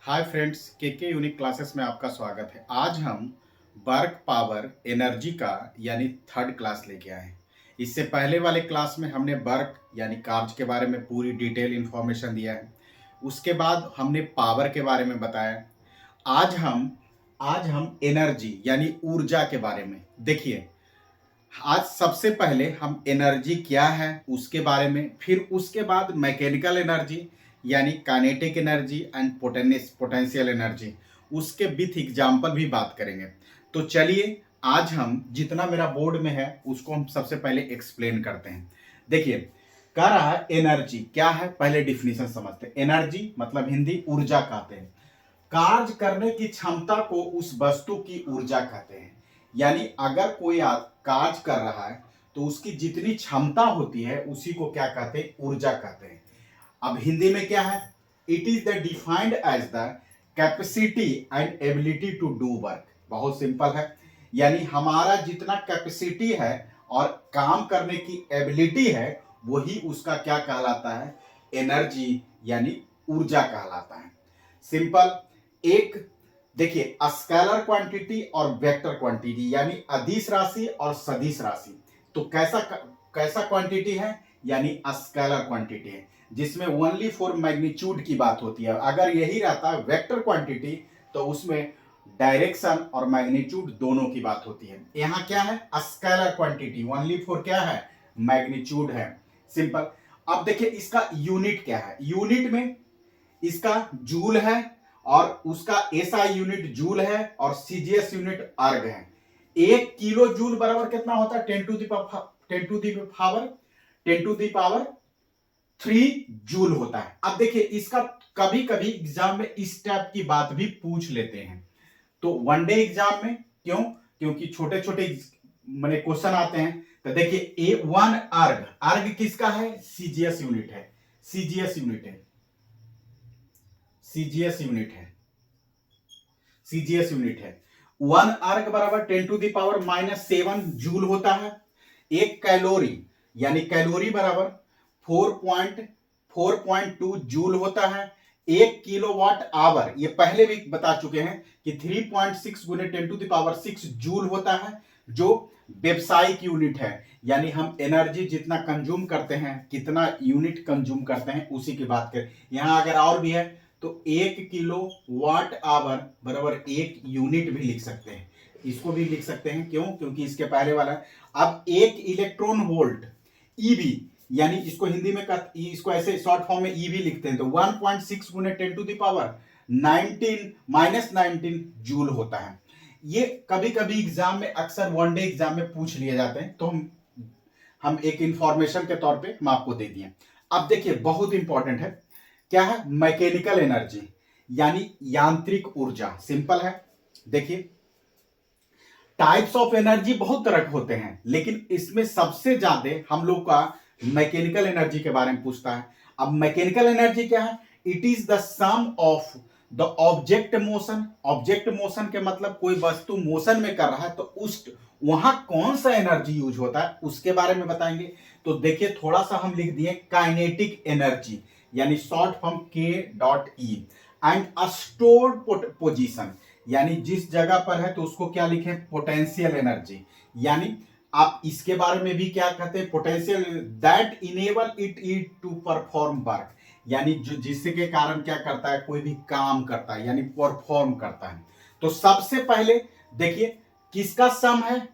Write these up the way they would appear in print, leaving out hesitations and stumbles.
Hi friends, के unique classes में आपका स्वागत है। आज हम वर्क पावर एनर्जी का यानी थर्ड क्लास लेके आए हैं। इससे पहले वाले क्लास में हमने वर्क यानी कार्य के बारे में पूरी डिटेल इन्फॉर्मेशन दिया है। उसके बाद हमने पावर के बारे में बताया। आज हम आज हम एनर्जी यानी ऊर्जा के बारे में देखिए। आज सबसे पहले हम एनर्जी क्या है उसके बारे में, फिर उसके बाद मैकेनिकल एनर्जी यानी kinetic energy and potential energy, उसके विथ एग्जाम्पल भी बात करेंगे। तो चलिए, आज हम जितना मेरा बोर्ड में है उसको हम सबसे पहले एक्सप्लेन करते हैं। देखिए, कह रहा है एनर्जी क्या है, पहले डिफिनीशन समझते हैं। एनर्जी मतलब हिंदी ऊर्जा कहते हैं। कार्य करने की क्षमता को उस वस्तु की ऊर्जा कहते हैं। यानी अगर कोई कार्य कर रहा है तो उसकी जितनी क्षमता होती है उसी को क्या कहते हैं, ऊर्जा कहते हैं। अब हिंदी में क्या है, it is the defined as the capacity and ability to do work. बहुत सिंपल है, यानी हमारा जितना कैपेसिटी है और काम करने की एबिलिटी है वही उसका क्या कहलाता है, एनर्जी यानी ऊर्जा कहलाता है। सिंपल। एक देखिए, स्केलर क्वांटिटी और वेक्टर क्वांटिटी यानी अदिश राशि और सदिश राशि। तो कैसा कैसा क्वांटिटी है, यानी स्केलर क्वांटिटी है जिसमें ओनली फॉर मैग्नीट्यूड की बात होती है। अगर यही रहता है वेक्टर क्वांटिटी तो उसमें डायरेक्शन और मैग्नीट्यूड दोनों की बात होती है। यहाँ क्या है, स्केलर क्वांटिटी ओनली फॉर क्या है, मैग्नीट्यूड है। सिंपल। अब देखिए इसका यूनिट क्या है, यूनिट में इसका जूल है और उसका एसआई यूनिट जूल है और सीजीएस यूनिट अर्ग है। 1 किलो जूल बराबर कितना होता है, 10 टू दी पावर 3 जूल होता है। अब देखिए इसका कभी कभी एग्जाम में इस टाइप की बात भी पूछ लेते हैं। तो वनडे एग्जाम में क्यों, क्योंकि छोटे छोटे मैंने क्वेश्चन आते हैं। तो देखिए A1 अर्ग, अर्ग किसका है, सीजीएस यूनिट है, सीजीएस यूनिट है, सीजीएस यूनिट है, सीजीएस यूनिट है। 1 अर्ग बराबर 10 टू दी पावर -7 जूल होता है। 1 कैलोरी यानी कैलोरी बराबर 4.2 जूल होता है। 1 किलोवाट आवर, ये पहले भी बता चुके हैं कि 3.6 गुने 10 टू दी पावर 6 जूल होता है, जो व्यवसायिक यूनिट है। यानी हम एनर्जी जितना कंज्यूम करते हैं, कितना यूनिट कंज्यूम करते हैं उसी की बात करें। यहां अगर और भी है तो 1 किलोवाट आवर बराबर 1 यूनिट भी लिख सकते हैं, इसको भी लिख सकते हैं। क्यों, क्योंकि इसके पहले वाला। अब 1 इलेक्ट्रॉन वोल्ट ईबी, यानी इसको हिंदी में इसको ऐसे शॉर्ट फॉर्म में ईबी लिखते हैं, तो 1.6 गुने 10 टू दी पावर -19 जूल होता है। ये कभी कभी एग्जाम में, अक्सर वनडे एग्जाम में पूछ लिए जाते हैं, तो हम एक इंफॉर्मेशन के तौर पे हम आपको दे दिए। अब देखिए बहुत इंपॉर्टेंट है, क्या है, मैकेनिकल एनर्जी यानी यांत्रिक ऊर्जा। सिंपल है। देखिए टाइप्स ऑफ एनर्जी बहुत तरह के होते हैं, लेकिन इसमें सबसे ज्यादा हम लोग का मैकेनिकल एनर्जी के बारे में पूछता है। अब मैकेनिकल एनर्जी क्या है, it is the sum of the object motion. Object motion के मतलब कोई वस्तु मोशन में कर रहा है तो उस वहां कौन सा एनर्जी यूज होता है उसके बारे में बताएंगे। तो देखिए थोड़ा सा हम लिख दिए काइनेटिक एनर्जी, यानी short form K.E and stored position, यानी जिस जगह पर है तो उसको क्या लिखें, पोटेंशियल एनर्जी। यानी आप इसके बारे में भी क्या कहते हैं, potential that enable it to perform work, यानी जो जिसके कारण क्या करता है, कोई भी काम करता है यानी परफॉर्म करता है। तो सबसे पहले देखिए किसका सम है,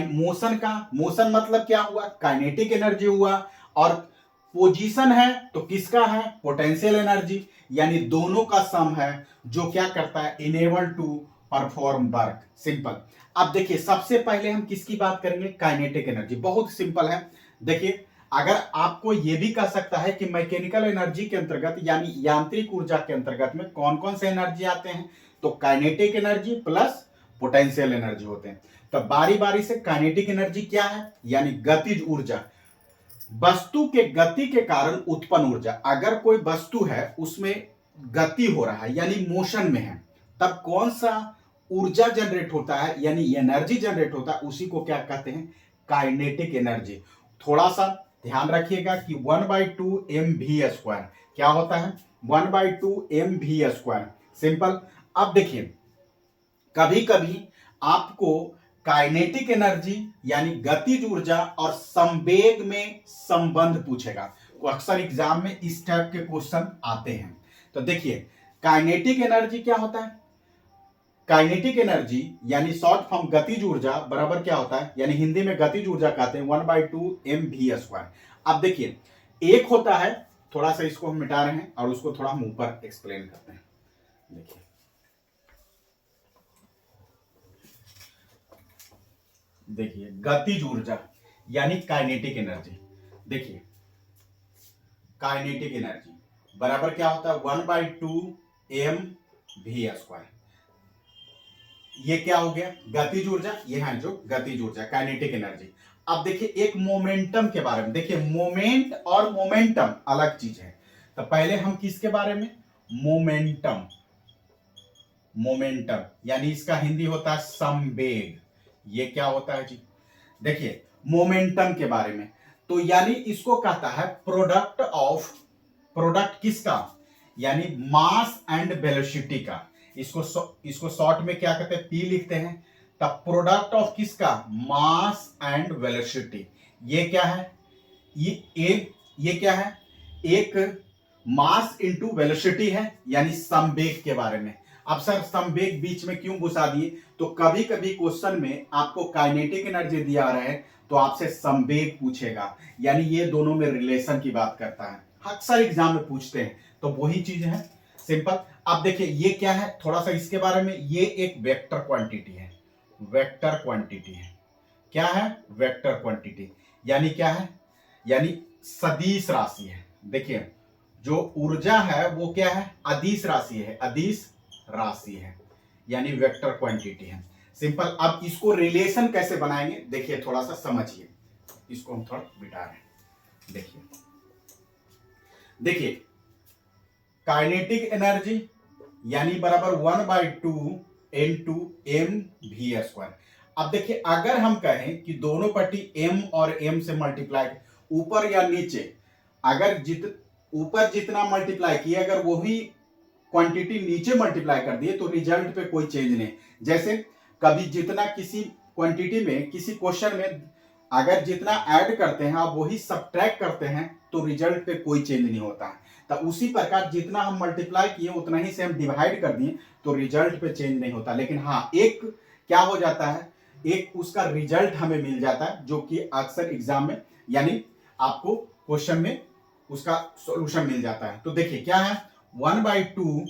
मोशन का। मोशन मतलब क्या हुआ, काइनेटिक एनर्जी हुआ। और पोजीशन है तो किसका है, पोटेंशियल एनर्जी, यानी दोनों का सम है जो क्या करता है, enable to perform work. Simple. अब देखिए सबसे पहले हम किसकी बात करेंगे, काइनेटिक एनर्जी। बहुत सिंपल है। देखिए अगर आपको यह भी कह सकता है कि मैकेनिकल एनर्जी के अंतर्गत यानी यांत्रिक ऊर्जा के अंतर्गत में कौन कौन से एनर्जी आते हैं, तो kinetic energy plus potential energy होते हैं। तो बारी बारी से काइनेटिक एनर्जी क्या है, यानी गतिज ऊर्जा, वस्तु के गति के कारण उत्पन्न ऊर्जा। अगर कोई वस्तु है उसमें गति हो रहा है यानी मोशन में है, तब कौन सा ऊर्जा जनरेट होता है यानी एनर्जी जनरेट होता है, उसी को क्या कहते हैं, काइनेटिक एनर्जी। थोड़ा सा ध्यान रखिएगा कि 1/2 mv² क्या होता है, 1/2 mv²। सिंपल। अब देखिए, कभी कभी आपको काइनेटिक एनर्जी यानी गतिज ऊर्जा और संवेग में संबंध पूछेगा। तो अक्सर एग्जाम में इस टाइप के क्वेश्चन आते हैं। तो देखिए, काइनेटिक एनर्जी क्या होता है? काइनेटिक एनर्जी यानी शॉर्ट फॉर्म गतिज ऊर्जा बराबर क्या होता है, यानी हिंदी में गतिज ऊर्जा कहते हैं 1/2 mv²। अब देखिए, एक होता है, थोड़ा सा इसको हम मिटा रहे हैं और उसको थोड़ा हम ऊपर एक्सप्लेन करते हैं। देखिए, देखिए गतिज ऊर्जा यानी काइनेटिक एनर्जी। देखिए, काइनेटिक एनर्जी बराबर क्या होता है 1/2 mv²। ये क्या हो गया? गतिज ऊर्जा। ये है जो गतिज ऊर्जा, काइनेटिक एनर्जी। अब देखिए एक मोमेंटम के बारे में। देखिए, मोमेंट और मोमेंटम अलग चीज है। तो पहले हम किसके बारे में? मोमेंटम। मोमेंटम यानी इसका हिंदी होता है संवेग। ये क्या होता है जी? देखिए, मोमेंटम के बारे में, तो यानी इसको कहता है प्रोडक्ट ऑफ, प्रोडक्ट किसका? यानी मास एंड वेलोसिटी का। इसको शॉर्ट में क्या कहते हैं? पी लिखते हैं। तब प्रोडक्ट ऑफ किसका? Mass and velocity. ये क्या है? ये क्या है? एक मास इंटू वेलोसिटी है, यानी संवेग के बारे में। अब सर संवेग बीच में क्यों घुसा दिए? तो कभी कभी क्वेश्चन में आपको काइनेटिक एनर्जी दिया रहा है तो आपसे संवेग पूछेगा, यानी ये दोनों में रिलेशन की बात करता है। अक्सर एग्जाम में पूछते हैं, तो वही चीज है, सिंपल। अब देखिए ये क्या है, थोड़ा सा इसके बारे में। ये एक वेक्टर क्वांटिटी है। वेक्टर क्वांटिटी है। क्या है? Vector quantity. यानी क्या है? यानी सदिश राशि है। देखिए, जो ऊर्जा है वो क्या है? अदिश राशि है। अदिश राशि है, यानी वेक्टर क्वांटिटी है। सिंपल। अब इसको रिलेशन कैसे बनाएंगे? देखिए थोड़ा सा समझिए, इसको हम थोड़ा बिठा रहे हैं। देखिए, देखिए काइनेटिक एनर्जी यानी बराबर 1/2 अब देखिए, अगर हम कहें कि दोनों पट्टी m और m से मल्टीप्लाई, ऊपर या नीचे, अगर ऊपर जितना मल्टीप्लाई किए अगर वही क्वांटिटी नीचे मल्टीप्लाई कर दिए तो रिजल्ट पे कोई चेंज नहीं। जैसे कभी जितना किसी क्वांटिटी में, किसी क्वेश्चन में अगर जितना ऐड करते हैं आप वही सब्ट्रैक्ट करते हैं तो रिजल्ट पे कोई चेंज नहीं होता है। तो उसी प्रकार जितना हम मल्टीप्लाई किए उतना ही से हम डिवाइड कर दिए तो रिजल्ट पे चेंज नहीं होता। लेकिन हाँ, एक क्या हो जाता है, एक उसका रिजल्ट हमें मिल जाता है, जो कि अक्सर एग्जाम में यानी आपको क्वेश्चन में उसका सॉल्यूशन मिल जाता है। तो देखिए क्या है, 1/2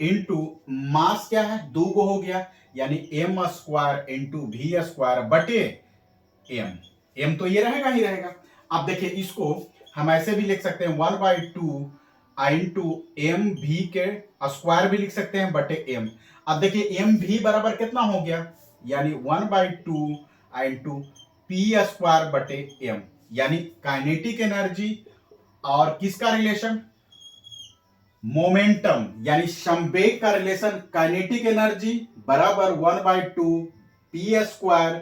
इंटू मास क्या है? 2 गो हो गया, यानी m² इंटू v² बटे m तो ये रहेगा ही रहेगा। अब देखिए इसको हम ऐसे भी लिख सकते हैं 1/2 इंटू mv के स्क्वायर भी लिख सकते हैं बटे m। अब देखिए mv बराबर कितना हो गया? यानी 1/2 इंटू p² बटे m, यानी काइनेटिक एनर्जी और किसका रिलेशन? मोमेंटम यानी संवेग का रिलेशन। काइनेटिक एनर्जी बराबर 1/2 p²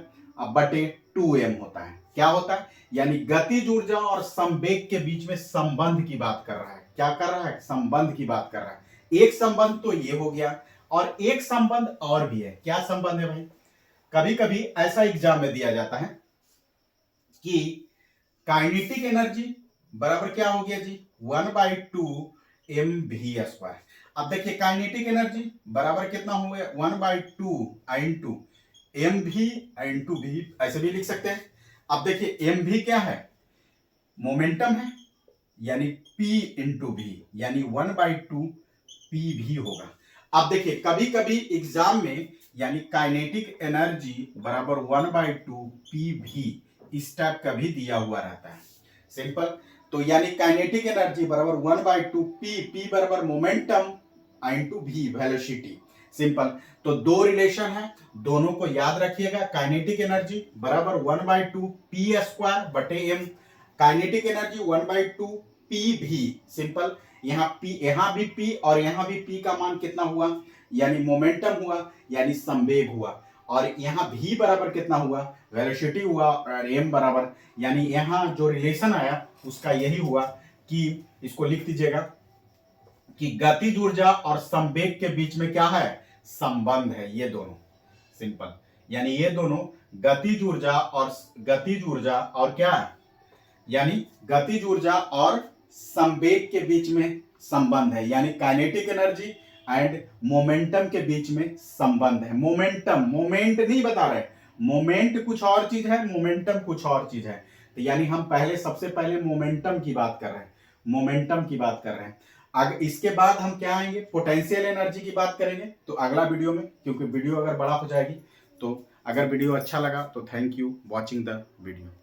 बटे 2m होता है। क्या होता है? यानी गतिज ऊर्जा और संवेग के बीच में संबंध की बात कर रहा है। क्या कर रहा है? संबंध की बात कर रहा है। एक संबंध तो ये हो गया, और एक संबंध और भी है। क्या संबंध है भाई? कभी कभी ऐसा एग्जाम में दिया जाता है कि काइनेटिक एनर्जी बराबर क्या हो गया जी? 1/2 mv²। अब देखिए काइनेटिक एनर्जी बराबर कितना हो गया? 1/2 इंटू mv इंटू v, ऐसे भी लिख सकते हैं। अब देखिए mv क्या है? मोमेंटम है, यानी p इंटू v, यानी 1/2 pv होगा। अब देखिए कभी कभी एग्जाम में यानी काइनेटिक एनर्जी बराबर 1/2 pv इस टाइप का भी दिया हुआ रहता है। सिंपल। तो यानी काइनेटिक एनर्जी बराबर 1/2 p बराबर momentum into v velocity. Simple. तो दो रिलेशन है, दोनों को याद रखिएगा। काइनेटिक एनर्जी बराबर 1/2 p² बटे m, kinetic energy 1/2 pv। Simple. यहाँ p, यहाँ भी p और यहाँ भी p का मान कितना हुआ? यानी मोमेंटम हुआ, यानी संवेग हुआ। और यहाँ v बराबर कितना हुआ? वेलोसिटी हुआ। और m बराबर, यानी यहाँ जो रिलेशन आया उसका यही हुआ कि इसको लिख दीजिएगा कि गतिज ऊर्जा और संवेग के बीच में क्या है, संबंध है, ये दोनों, सिंपल। यानी ये दोनों गतिज ऊर्जा और क्या है, यानी गतिज ऊर्जा और संवेग के बीच में संबंध है, यानी काइनेटिक एनर्जी एंड मोमेंटम के बीच में संबंध है। मोमेंटम, मोमेंट नहीं बता रहे, मोमेंट कुछ और चीज है, मोमेंटम कुछ और चीज है। तो यानी हम सबसे पहले मोमेंटम की बात कर रहे हैं, मोमेंटम की बात कर रहे हैं। अगर इसके बाद हम क्या आएंगे, पोटेंशियल एनर्जी की बात करेंगे, तो अगला वीडियो में, क्योंकि वीडियो अगर बड़ा हो जाएगी तो। अगर वीडियो अच्छा लगा तो thank you watching the video.